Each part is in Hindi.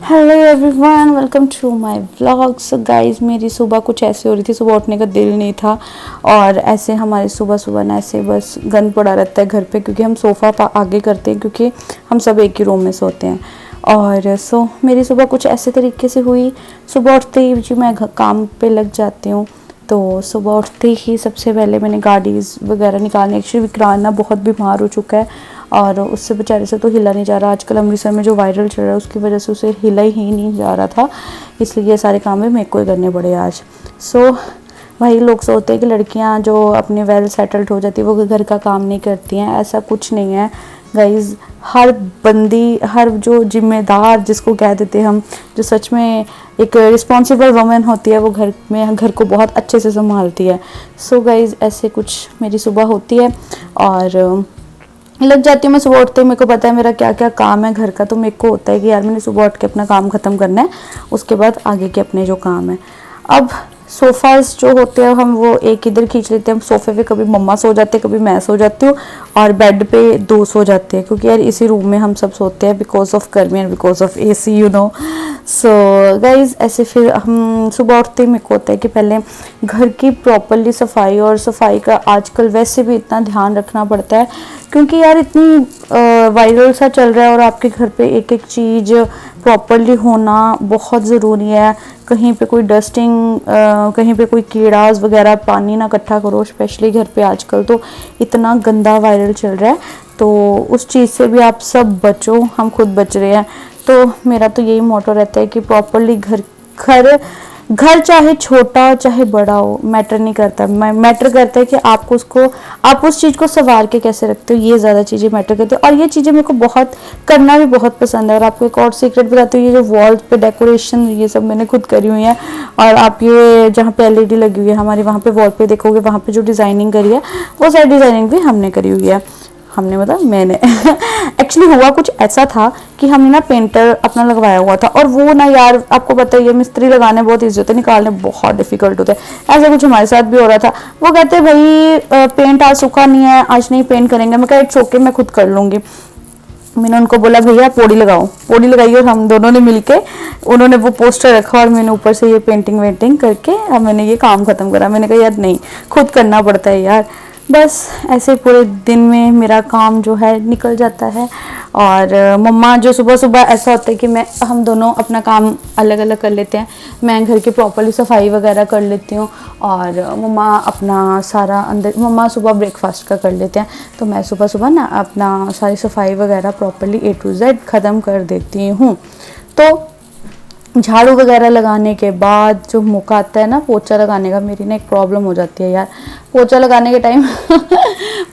Hello everyone, welcome to my vlog. So guys, मेरी सुबह कुछ ऐसे हो रही थी, सुबह उठने का दिल नहीं था। और ऐसे हमारे सुबह सुबह ना ऐसे बस गंद पड़ा रहता है घर पे, क्योंकि हम सोफ़ा आगे करते हैं, क्योंकि हम सब एक ही रूम में सोते हैं। और मेरी सुबह कुछ ऐसे तरीके से हुई। सुबह उठते ही जी मैं काम पे लग जाती हूँ। तो सुबह उठते ही सबसे पहले मैंने गाड़ीज़ वगैरह निकालनी। एक्चुअली विक्रांत ना बहुत बीमार हो चुका है और उससे बेचारे से तो हिला नहीं जा रहा। आजकल अमृतसर में जो वायरल चल रहा है उसकी वजह से उसे हिला ही नहीं जा रहा था, इसलिए ये सारे काम भी मेरे को ही करने पड़े आज। भाई लोग सोचते हैं कि लड़कियां जो अपने वेल सेटल्ड हो जाती है वो घर का काम नहीं करती हैं। ऐसा कुछ नहीं है गाइज। हर बंदी, हर जो जिम्मेदार जिसको कह देते हैं हम, जो सच में एक रिस्पॉन्सिबल वुमेन होती है, वो घर में घर को बहुत अच्छे से संभालती है। गाइज, ऐसे कुछ मेरी सुबह होती है और लग जाती हूँ मैं सुबह उठते ही। मेरे को पता है मेरा क्या क्या काम है घर का, तो मेरे को होता है कि यार मैंने सुबह उठ के अपना काम ख़त्म करना है, उसके बाद आगे के अपने जो काम है। अब सोफ़ाज़ जो होते हैं हम वो एक इधर खींच लेते हैं। सोफ़े पे कभी मम्मा सो जाते हैं, कभी मैं सो जाती हूँ, और बेड पे दो सो जाते हैं, क्योंकि यार इसी रूम में हम सब सोते हैं बिकॉज ऑफ गर्मी and because of AC, you know. Guys, ऐसे फिर हम सुबह उठते ही मेरे को होता है कि पहले घर की प्रॉपरली सफाई, और सफाई का आजकल वैसे भी इतना ध्यान रखना पड़ता है, क्योंकि यार इतनी वायरल सा चल रहा है, और आपके घर पे एक एक चीज़ प्रॉपरली होना बहुत ज़रूरी है। कहीं पे कोई डस्टिंग, कहीं पे कोई कीड़ास वगैरह, पानी ना इकट्ठा करो, स्पेशली घर पे आजकल तो इतना गंदा वायरल चल रहा है। तो उस चीज़ से भी आप सब बचो, हम खुद बच रहे हैं। तो मेरा तो यही मोटो रहता है कि प्रॉपरली घर घर घर चाहे छोटा हो चाहे बड़ा हो, मैटर नहीं करता। मैटर करता है कि आपको आप उस चीज़ को संवार के कैसे रखते हो, ये ज़्यादा चीज़ें मैटर करती है। और ये चीज़ें मेरे को बहुत करना भी बहुत पसंद है। और आपको एक और सीक्रेट बताती हूँ, ये जो वॉल पे डेकोरेशन ये सब मैंने खुद करी हुई है। और आप ये जहाँ पे LED लगी हुई है हमारी, वहाँ पे वॉल पे देखोगे, वहाँ पे जो डिज़ाइनिंग करी है वो सारी डिज़ाइनिंग भी हमने करी हुई है। हमने मतलब मैंने एक्चुअली हुआ कुछ ऐसा था कि हमने ना पेंटर अपना लगवाया हुआ था, और वो ना यार आपको पता ही है, मिस्त्री लगाने बहुत ईजी होते हैं, निकालने बहुत डिफिकल्ट होते हैं। ऐसा कुछ हमारे साथ भी हो रहा था। वो कहते भाई पेंट आज सूखा नहीं है, आज नहीं पेंट करेंगे। मैं कहा इट्स ओके, मैं खुद कर लूँगी। मैंने उनको बोला भैया पौड़ी लगाओ, पौड़ी लगाई, और हम दोनों ने मिलके उन्होंने वो पोस्टर रखा और मैंने ऊपर से ये पेंटिंग वेंटिंग करके अब मैंने ये काम ख़त्म करा। मैंने कहा यार नहीं, खुद करना पड़ता है यार। बस ऐसे पूरे दिन में मेरा काम जो है निकल जाता है। और मम्मा जो सुबह सुबह ऐसा होता है कि हम दोनों अपना काम अलग अलग कर लेते हैं। मैं घर की प्रॉपरली सफाई वगैरह कर लेती हूँ, और मम्मा अपना सारा अंदर, मम्मा सुबह ब्रेकफास्ट का कर लेते हैं, तो मैं सुबह सुबह ना अपना सारी सफाई वगैरह प्रॉपरली A to Z ख़त्म कर देती हूँ। तो झाड़ू वगैरह लगाने के बाद जो मौका आता है ना पोछा लगाने का, मेरी ना एक प्रॉब्लम हो जाती है यार। पोछा लगाने के टाइम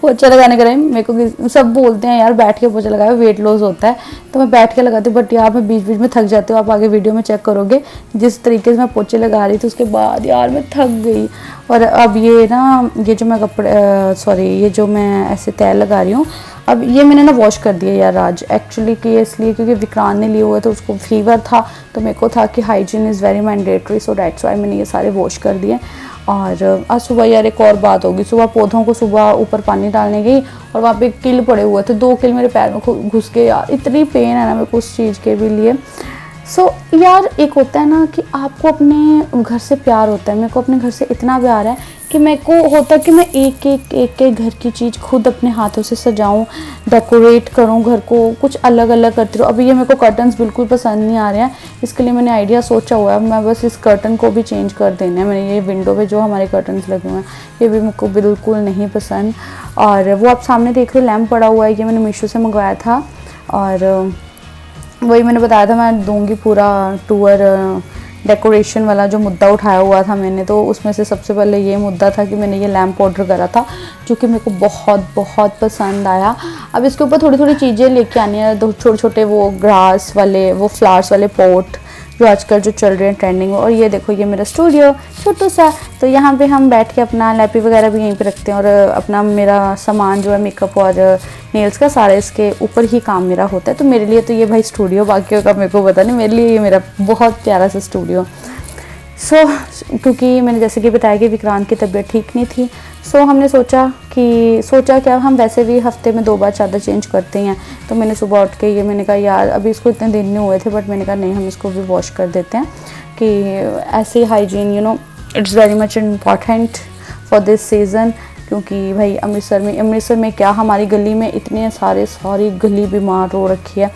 पोछा लगाने के टाइम मेरे को सब बोलते हैं यार बैठ के पोछा लगाओ, वेट लॉस होता है, तो मैं बैठ के लगाती हूँ। बट यार मैं बीच बीच में थक जाती हूँ। आप आगे वीडियो में चेक करोगे जिस तरीके से मैं पोछे लगा रही थी, उसके बाद यार मैं थक गई। और अब ये ना ये जो मैं ये जो मैं ऐसे तैल लगा रही हूँ, अब ये मैंने ना वॉश कर दिया यार आज। एक्चुअली कि इसलिए क्योंकि विक्रांत ने लिए हुए तो उसको फीवर था, तो मेरे को था कि hygiene is very mandatory, so that's why मैंने ये सारे वॉश कर दिए। और आज सुबह यार एक और बात होगी, सुबह पौधों को सुबह ऊपर पानी डालने गई और वहाँ पे किल पड़े हुए थे, 2 किल मेरे पैर में घुस गए यार। इतनी पेन है ना मेरे को उस चीज़ के भी लिए। यार एक होता है ना कि आपको अपने घर से प्यार होता है। मेरे को अपने घर से इतना प्यार है कि मेरे को होता है कि मैं एक घर की चीज़ खुद अपने हाथों से सजाऊं, डेकोरेट करूं घर को, कुछ अलग अलग करती रहूं। अभी ये मेरे को कर्टन्स बिल्कुल पसंद नहीं आ रहे हैं, इसके लिए मैंने आइडिया सोचा हुआ है। मैं बस इस कर्टन को भी चेंज कर देना है। मैंने ये विंडो पे जो हमारे कर्टन्स लगे हुए हैं ये भी मेरे को बिल्कुल नहीं पसंद। और वो आप सामने देख रहे हो लैम्प पड़ा हुआ है, ये मैंने मीशो से मंगवाया था, और वही मैंने बताया था मैं दूंगी पूरा टूर डेकोरेशन वाला जो मुद्दा उठाया हुआ था मैंने, तो उसमें से सबसे पहले ये मुद्दा था कि मैंने ये लैम्प ऑर्डर करा था, जो कि मेरे को बहुत बहुत पसंद आया। अब इसके ऊपर थोड़ी थोड़ी चीज़ें लेके आनी है, दो छोटे छोटे वो ग्रास वाले, वो फ्लावर्स वाले पॉट जो आजकल जो चल रहे हैं ट्रेंडिंग में। और ये देखो ये मेरा स्टूडियो छोटा सा, तो यहाँ पे हम बैठ के अपना लैपी वगैरह भी यहीं पे रखते हैं, और अपना मेरा सामान जो है मेकअप और नेल्स का सारा इसके ऊपर ही काम मेरा होता है। तो मेरे लिए तो ये भाई स्टूडियो, बाकियों का मेरे को पता नहीं, मेरे लिए ये मेरा बहुत प्यारा सा स्टूडियो। क्योंकि मैंने जैसे कि बताया कि विक्रांत की तबीयत ठीक नहीं थी, हमने सोचा कि सोचा कि अब हम वैसे भी हफ्ते में 2 बार चादर चेंज करते हैं, तो मैंने सुबह उठ के ये मैंने कहा यार अभी इसको इतने दिन नहीं हुए थे, बट मैंने कहा नहीं हम इसको भी वॉश कर देते हैं कि ऐसे hygiene it's very much important for this season. क्योंकि भाई अमृतसर में क्या हमारी गली में इतने सारी गली बीमार हो रखी है।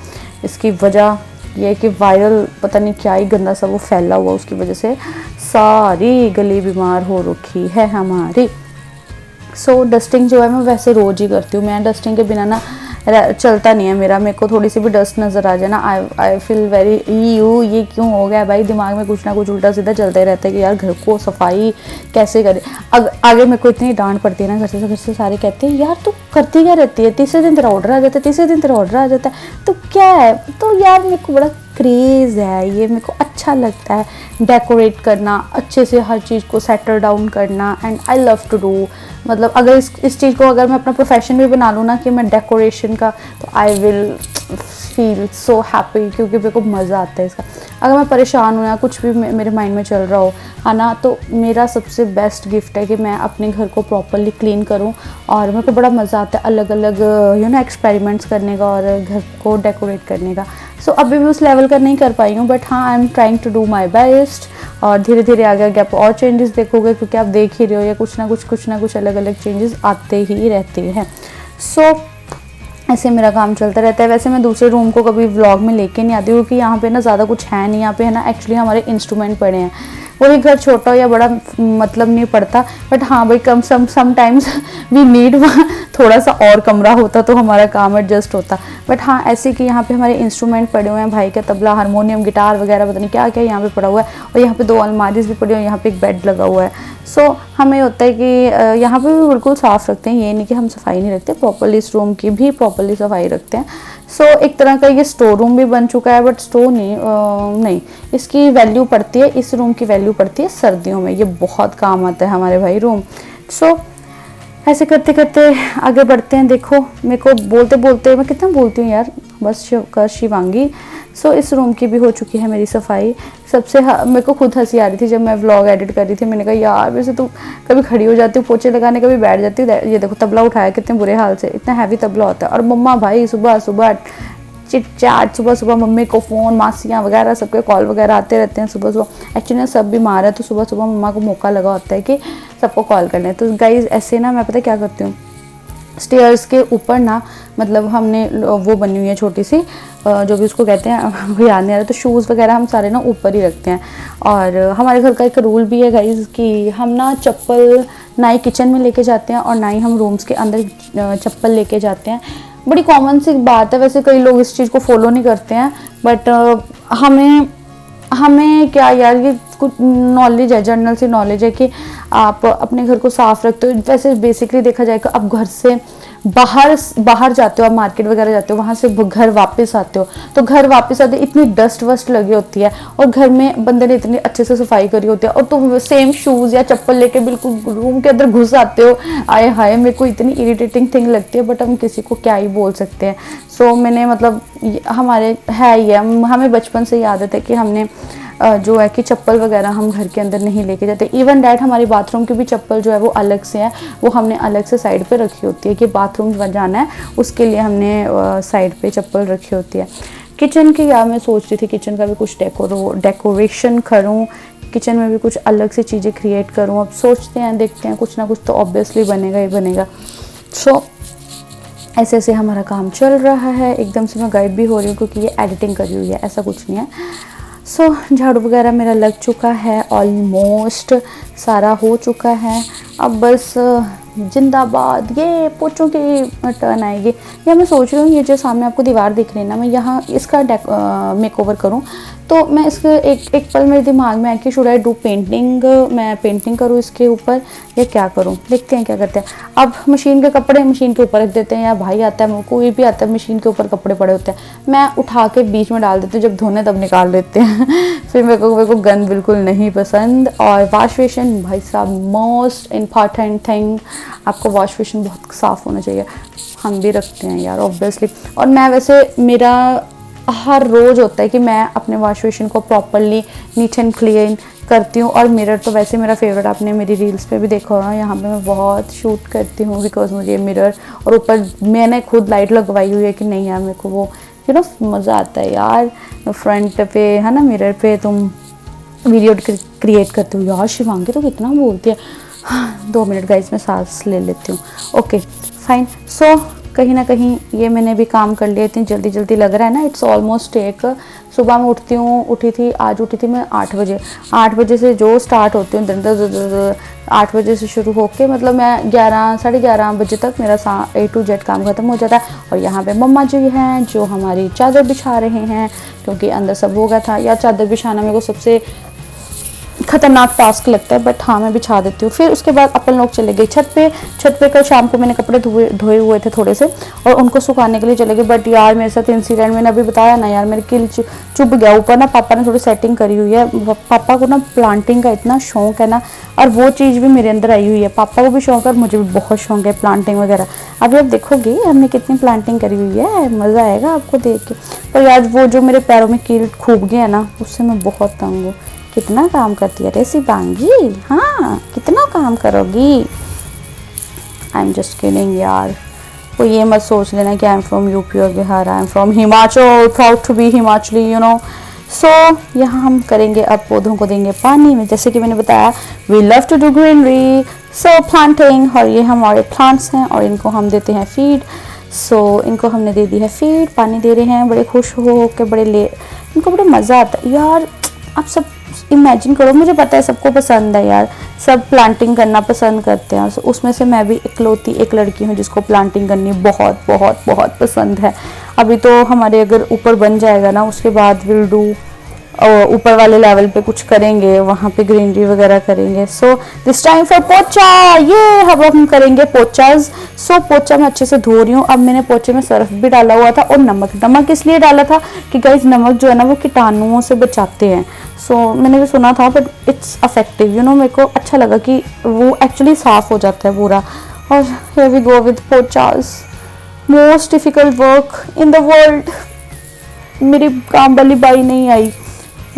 इसकी वजह यह है कि वायरल पता नहीं क्या ही गंदा सा वो फैला हुआ, उसकी वजह से सारी गली बीमार हो रखी है हमारी। सो डस्टिंग जो है मैं वैसे रोज़ ही करती हूँ, मैं डस्टिंग के बिना ना चलता नहीं है मेरा। मेरे को थोड़ी सी भी डस्ट नज़र आ जाए ना आई फील वेरी ये क्यों हो गया भाई, दिमाग में कुछ ना कुछ उल्टा सीधा चलता ही रहता है कि यार घर को सफाई कैसे करें। आगे मेरे को इतनी डांट पड़ती है ना घर से सारे कहते हैं यार तू करती क्या रहती है, तीसरे दिन तेरा ऑर्डर आ जाता है, तीसरे दिन तेरा ऑर्डर आ जाता है, तो क्या है। तो यार मेरे को बड़ा क्रेज़ है ये, मेरे को अच्छा लगता है डेकोरेट करना, अच्छे से हर चीज़ को सेटल डाउन करना, and I love to do. मतलब अगर इस चीज़ को अगर मैं अपना प्रोफेशन भी बना लूँ ना कि मैं डेकोरेशन का, तो I will feel so happy, क्योंकि मेरे को मज़ा आता है इसका। अगर मैं परेशान हूँ या कुछ भी मेरे माइंड में चल रहा हो है ना, तो मेरा सबसे बेस्ट गिफ्ट है कि मैं अपने घर को प्रॉपरली क्लीन करूँ, और मेरे को बड़ा मज़ा आता है अलग अलग एक्सपेरिमेंट्स करने का और घर को डेकोरेट करने का। सो अभी भी उस लेवल का नहीं कर पाई हूँ, बट हाँ I am trying to do my best. और धीरे धीरे आगे आप और चेंजेस देखोगे, क्योंकि आप देख ही रहे हो या कुछ ना कुछ अलग अलग चेंजेस आते ही रहते हैं। सो ऐसे मेरा काम चलता रहता है। वैसे मैं दूसरे रूम को कभी व्लॉग में लेके नहीं आती, क्योंकि यहाँ पे ना ज़्यादा कुछ है नहीं। यहाँ पे है ना एक्चुअली हमारे इंस्ट्रूमेंट पड़े हैं, वही घर छोटा हो या बड़ा मतलब नहीं पड़ता, बट हाँ भाई समटाइम्स वी नीड वहाँ थोड़ा सा और कमरा होता तो हमारा काम एडजस्ट होता। बट हाँ ऐसे कि यहाँ पे हमारे इंस्ट्रूमेंट पड़े हुए हैं, भाई का तबला, हारमोनियम, गिटार वगैरह पता नहीं क्या क्या यहाँ पे पड़ा हुआ है, और यहाँ पे 2 अलमारीज भी पड़ी हुई हैं, यहाँ पे एक बेड लगा हुआ है। सो हमें होता है कि यहाँ पे भी बिल्कुल साफ़ रखते हैं, ये नहीं कि हम सफाई नहीं रखते, प्रॉपरली इस रूम की भी प्रॉपरली सफाई रखते हैं। सो एक तरह का ये स्टोर रूम भी बन चुका है, बट स्टोर नहीं, इसकी वैल्यू पड़ती है, इस रूम की वैल्यू पड़ती है सर्दियों में, ये बहुत काम आता है हमारे भाई रूम। सो ऐसे करते करते आगे बढ़ते हैं। देखो मेरे को बोलते बोलते मैं कितना बोलती हूँ यार, बस शिवांगी। सो इस रूम की भी हो चुकी है मेरी सफाई। मेरे को खुद हंसी आ रही थी जब मैं व्लॉग एडिट कर रही थी, मैंने कहा यार वैसे तो कभी खड़ी हो जाती हूँ पोछे लगाने, कभी बैठ जाती हूँ। ये देखो तबला उठाया कितने बुरे हाल से, इतना हैवी तबला होता है। और मम्मा भाई सुबह सुबह चिट चैट, सुबह सुबह मम्मी को फ़ोन, मासियाँ वगैरह सबके कॉल वगैरह आते रहते हैं सुबह सुबह। एक्चुअली सब बीमार है, तो सुबह सुबह मम्मा को मौका लगा होता है कि सबको कॉल करना है। तो गाइज़ ऐसे ना मैं पता क्या करती हूँ, स्टेयर्स के ऊपर ना मतलब हमने वो बनी हुई है छोटी सी, जो भी उसको कहते हैं वो याद नहीं आ रहा, तो शूज़ वगैरह हम सारे ना ऊपर ही रखते हैं। और हमारे घर का एक रूल भी है गाइज़ कि हम ना चप्पल ना ही किचन में लेके जाते हैं और ना ही हम रूम्स के अंदर चप्पल लेके जाते हैं। बड़ी कॉमन सी बात है, वैसे कई लोग इस चीज़ को फॉलो नहीं करते हैं, बट हमें क्या यार ये कुछ नॉलेज है, जनरल सी नॉलेज है कि आप अपने घर को साफ़ रखते हो। वैसे बेसिकली देखा जाए कि आप घर से बाहर जाते हो, आप मार्केट वगैरह जाते हो, वहाँ से घर वापस आते हो, तो घर वापस आते इतनी डस्ट वस्ट लगी होती है, और घर में बंदे ने इतनी अच्छे से सफाई करी होती है, और तुम सेम शूज़ या चप्पल लेके बिल्कुल रूम के अंदर घुस आते हो। आए हाय मेरे को इतनी इरिटेटिंग थिंग लगती है, बट हम किसी को क्या ही बोल सकते हैं। सो मैंने मतलब हमारे है ये हमें बचपन से ही आदत है कि हमने जो है कि चप्पल वगैरह हम घर के अंदर नहीं लेके जाते। इवन डैट हमारी बाथरूम की भी चप्पल जो है वो अलग से है, वो हमने अलग से साइड पे रखी होती है कि बाथरूम जाना है उसके लिए हमने साइड पे चप्पल रखी होती है। किचन की यार मैं सोच रही थी किचन का भी कुछ डेकोरेशन करूँ, किचन में भी कुछ अलग से चीज़ें क्रिएट करूँ। अब सोचते हैं देखते हैं, कुछ ना कुछ तो ऑब्वियसली बनेगा ही बनेगा। सो ऐसे ऐसे हमारा काम चल रहा है। एकदम से मैं गाइड भी हो रही हूँ क्योंकि ये एडिटिंग करी हुई है, ऐसा कुछ नहीं है। सो झाड़ू वगैरह मेरा लग चुका है, ऑलमोस्ट सारा हो चुका है। अब बस जिंदाबाद ये पोछों की टर्न आएगी। या मैं सोच रही हूँ ये जो सामने आपको दीवार दिख रही है ना, मैं यहाँ इसका मेकओवर करूँ। तो मैं इसके एक पल मेरे दिमाग में आया कि शुड आई डू पेंटिंग, मैं पेंटिंग करूँ इसके ऊपर या क्या करूँ, देखते हैं क्या करते हैं। अब मशीन के कपड़े मशीन के ऊपर रख देते हैं, या भाई आता है कोई भी आता है मशीन के ऊपर कपड़े पड़े होते हैं, मैं उठा के बीच में डाल देती हूँ, जब धोने तब निकाल देते हैं फिर मेरे को गंद बिल्कुल नहीं पसंद। और वॉश बेसिन भाई साहब मोस्ट इम्पॉर्टेंट थिंग, आपको वॉश बेसिन बहुत साफ़ होना चाहिए, हम भी रखते हैं यार ऑब्वियसली। और मैं वैसे मेरा हर रोज़ होता है कि मैं अपने वॉश बेसिन को प्रॉपरली नीट एंड क्लीन करती हूँ। और मिरर तो वैसे मेरा फेवरेट, आपने मेरी रील्स पे भी देखा होगा, यहाँ पे मैं बहुत शूट करती हूँ बिकॉज मुझे मिरर, और ऊपर मैंने खुद लाइट लगवाई हुई है कि नहीं यार मेरे को वो मज़ा आता है यार फ्रंट पे है ना, मिरर पे तुम वीडियो क्रिएट करती हूँ। यार शिवांगी तो कितना बोलती है। हाँ, 2 मिनट गाइस मैं सांस ले लेती हूँ। Okay fine. सो कहीं ना कहीं ये मैंने भी काम कर लिया, इतनी जल्दी जल्दी लग रहा है ना। इट्स ऑलमोस्ट एक, सुबह में आज उठी थी मैं 8 बजे। 8 बजे से जो स्टार्ट होती हूँ 8 बजे से शुरू होके मतलब मैं 11 साढ़े 11 बजे तक मेरा A to Z काम खत्म हो जाता है। और यहाँ पे मम्मा जी हैं जो हमारी चादर बिछा रहे हैं, क्योंकि अंदर सब हो गया था। या चादर बिछाना मेरे को सबसे खतरनाक टास्क लगता है, बट हाँ मैं बिछा देती हूँ। फिर उसके बाद अपन लोग चले गए छत पे कल शाम को मैंने कपड़े धोए हुए थे थोड़े से, और उनको सुखाने के लिए चले गए। बट यार मेरे साथ इंसिडेंट मैंने अभी बताया ना यार, मेरे किल चुभ गया। ऊपर ना पापा ने थोड़ी सेटिंग करी हुई है, पापा को ना प्लांटिंग का इतना शौक है ना, और वो चीज़ भी मेरे अंदर आई हुई है। पापा को भी शौक है और मुझे भी बहुत शौक है प्लांटिंग वगैरह। अभी आप देखोगे हमने कितनी प्लांटिंग करी हुई है, मज़ा आएगा आपको देख के। पर यार वो जो मेरे पैरों में कील खूब गया ना, उससे मैं बहुत तंग हूँ। कितना काम करती है रे शिवांगी, हाँ कितना काम करोगी। आई एम जस्ट किडिंग यार, वो ये मत सोच लेना कि आई एम फ्रॉम यूपी और Bihar, I am from Himachal, proud to be Himachali you know. So यहाँ हम करेंगे अब पौधों को देंगे पानी में, जैसे कि मैंने बताया we love to do greenery, so planting. और ये हमारे प्लांट्स हैं और इनको हम देते हैं फीड। सो इनको हमने दे दी है फीड, पानी दे रहे हैं, बड़े खुश हो के इनको बड़ा मज़ा आता है यार। आप सब इमेजिन करो, मुझे पता है सबको पसंद है यार, सब प्लांटिंग करना पसंद करते हैं, उसमें से मैं भी इकलौती एक लड़की हूँ जिसको प्लांटिंग करनी बहुत बहुत बहुत पसंद है। अभी तो हमारे अगर ऊपर बन जाएगा ना, उसके बाद विल डू ऊपर वाले लेवल पे कुछ करेंगे, वहाँ पे ग्रीनरी वगैरह करेंगे। सो दिस टाइम फॉर पोचा, ये अब हम करेंगे पोचाज। सो पोचा मैं अच्छे से धो रही हूँ। अब मैंने पोचे में सर्फ भी डाला हुआ था और नमक इसलिए डाला था कि गाइस नमक जो है ना वो कीटाणुओं से बचाते हैं। सो मैंने भी सुना था, but it's affective you know, मेरे को अच्छा लगा कि वो एक्चुअली साफ हो जाता है पूरा। और हियर वी गो विद पोचाज, most difficult work in the world. मेरी काम वाली बाई नहीं आई,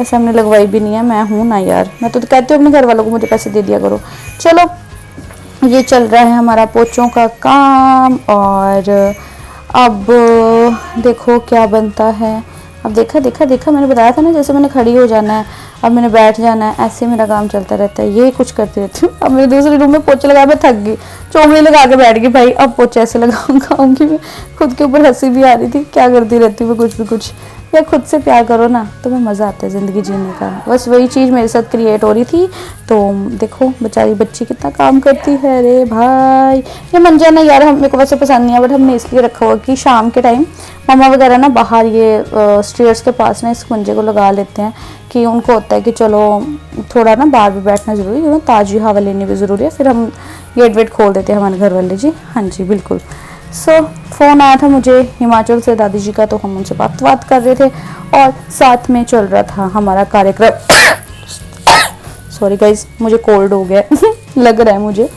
ऐसे हमने लगवाई भी नहीं है, मैं हूँ ना यार, मैं तो कहती हूँ अपने घर वालों को मुझे पैसे दे दिया करो। चलो ये चल रहा है हमारा पोचों का काम। और अब देखो क्या बनता है। अब देखा मैंने बताया था ना, जैसे मैंने खड़ी हो जाना है, अब मैंने बैठ जाना है, ऐसे मेरा काम चलता रहता है, ये कुछ करती रहती हूँ। अब मेरे दूसरे रूम में पोछे लगा, मैं थक गई, चोंगली लगा के बैठ गई भाई, अब पोछे ऐसे लगाऊंगी। मैं खुद के ऊपर हंसी भी आ रही थी, क्या करती रहती हूँ मैं कुछ या खुद से प्यार करो ना तो मैं मज़ा आता है ज़िंदगी जीने का। बस वही चीज़ मेरे साथ क्रिएट हो रही थी। तो देखो बेचारी बच्ची कितना काम करती है रे भाई। ये मंजा ना यार मेरे को वैसे पसंद नहीं है, बट हमने इसलिए रखा हुआ कि शाम के टाइम मामा वगैरह ना बाहर ये स्टेयर्स के पास ना इस मंजे को लगा लेते हैं, कि उनको होता है कि चलो थोड़ा ना बाहर भी बैठना ज़रूरी है, ताज़ी हवा लेनी भी ज़रूरी है। फिर हम गेट वेट खोल देते हैं हमारे घर वाले जी। हाँ जी बिल्कुल। सो फ़ोन आया था मुझे हिमाचल से दादी जी का, तो हम उनसे बात कर रहे थे और साथ में चल रहा था हमारा कार्यक्रम। सॉरी गाइज, मुझे कोल्ड हो गया लग रहा है मुझे,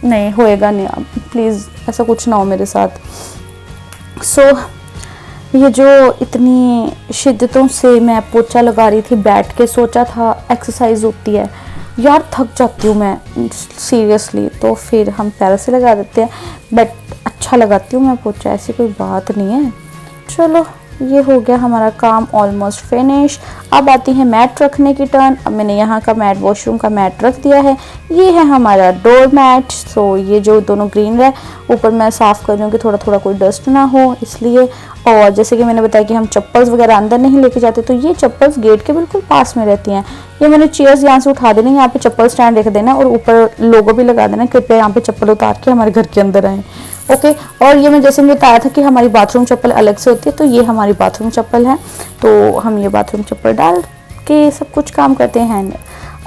नहीं होएगा नहीं, अब प्लीज़ ऐसा कुछ ना हो मेरे साथ। सो ये जो इतनी शिद्दतों से मैं पोछा लगा रही थी बैठ के, सोचा था एक्सरसाइज होती है यार, थक जाती हूँ मैं सीरियसली, तो फिर हम पैर से लगा देते हैं, बट अच्छा लगाती हूँ मैं पोछा, ऐसी कोई बात नहीं है। चलो ये हो गया हमारा काम ऑलमोस्ट फिनिश। अब आती है मैट रखने की टर्न। अब मैंने यहाँ का मैट, वॉशरूम का मैट रख दिया है। ये है हमारा डोर मैट। सो ये जो दोनों ग्रीन है, ऊपर मैं साफ़ कर रही हूँ कि थोड़ा थोड़ा कोई डस्ट ना हो इसलिए। और जैसे कि मैंने बताया कि हम चप्पल्स वगैरह अंदर नहीं लेके जाते, तो ये चप्पल्स गेट के बिल्कुल पास में रहती हैं। ये मैंने चेयर्स यहाँ से उठा देनी, यहाँ पे चप्पल स्टैंड रख देना और ऊपर लोगो भी लगा देना, कृपया यहाँ पे चप्पल उतार के हमारे घर के अंदर आए। ओके। और ये मैं जैसे मैं बताया था कि हमारी बाथरूम चप्पल अलग से होती है, तो ये हमारी बाथरूम चप्पल है, तो हम ये बाथरूम चप्पल डाल के सब कुछ काम करते हैं।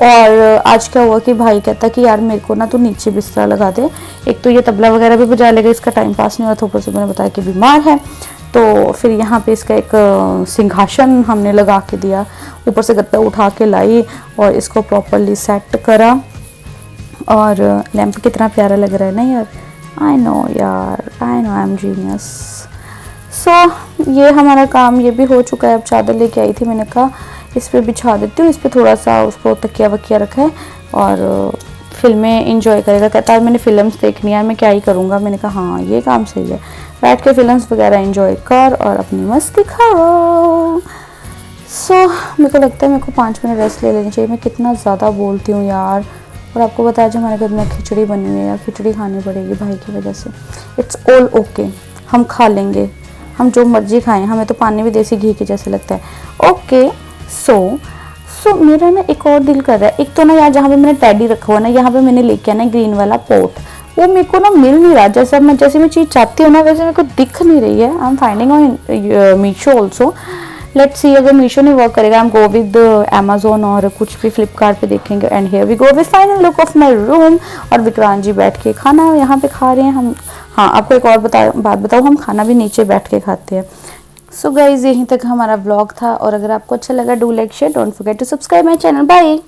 और आज क्या हुआ कि भाई कहता कि यार मेरे को ना तो नीचे बिस्तरा लगा दे, एक तो ये तबला वगैरह भी बजा लेगा, इसका टाइम पास नहीं होता, ऊपर से मैंने बताया कि बीमार है। तो फिर यहाँ पे इसका एक सिंहासन हमने लगा के दिया, ऊपर से गद्दा उठा के लाई और इसको प्रॉपरली सेट करा। और लैंप कितना प्यारा लग रहा है ना यार, आई नो यार, I know I am genius. So ये हमारा काम ये भी हो चुका है। अब चादर लेके आई थी, मैंने कहा इस पर बिछा देती हूँ, इस पर थोड़ा सा उसको तकिया वकिया रखा है और फिल्में इंजॉय करेगा। कहता है मैंने फिल्म्स देखनी है, मैं क्या ही करूँगा। मैंने कहा हाँ ये काम सही है, बैठ के फिल्म्स वगैरह इंजॉय कर और अपनी मस्ती खाओ। सो मेरे को लगता है मेरे को 5 मिनट रेस्ट ले लेनी चाहिए। मैं कितना ज़्यादा बोलती हूँ यार। और आपको बताया जो हमारे घर में खिचड़ी बनी हुई है यार, खिचड़ी खानी पड़ेगी भाई की वजह से। इट्स ऑल ओके, हम खा लेंगे, हम जो मर्जी खाएं, हमें तो पानी भी देसी घी के जैसे लगता है। ओके सो मेरा ना एक और दिल कर रहा है। एक तो ना यार जहाँ पे मैंने टेडी रखा हुआ ना, यहाँ पे मैंने लेके आना ग्रीन वाला पोट, वो मेरे को ना मिल नहीं रहा। जैसे मैं चीज़ चाहती हूँ ना वैसे मेरे को दिख नहीं रही है। I am finding on Meesho also. Let's see, अगर मीशो नहीं वर्क करेगा I am go with Amazon और कुछ भी फ्लिपकार्ट पे देखेंगे। And here we go with final look of my room. और विक्रांत जी बैठ के खाना यहाँ पे खा रहे हैं हम। हाँ आपको एक और बात बताऊँ, हम खाना भी नीचे बैठ के खाते हैं। सो गाइज यहीं तक हमारा व्लॉग था, और अगर आपको अच्छा लगा do like share, don't forget to subscribe my channel. Bye.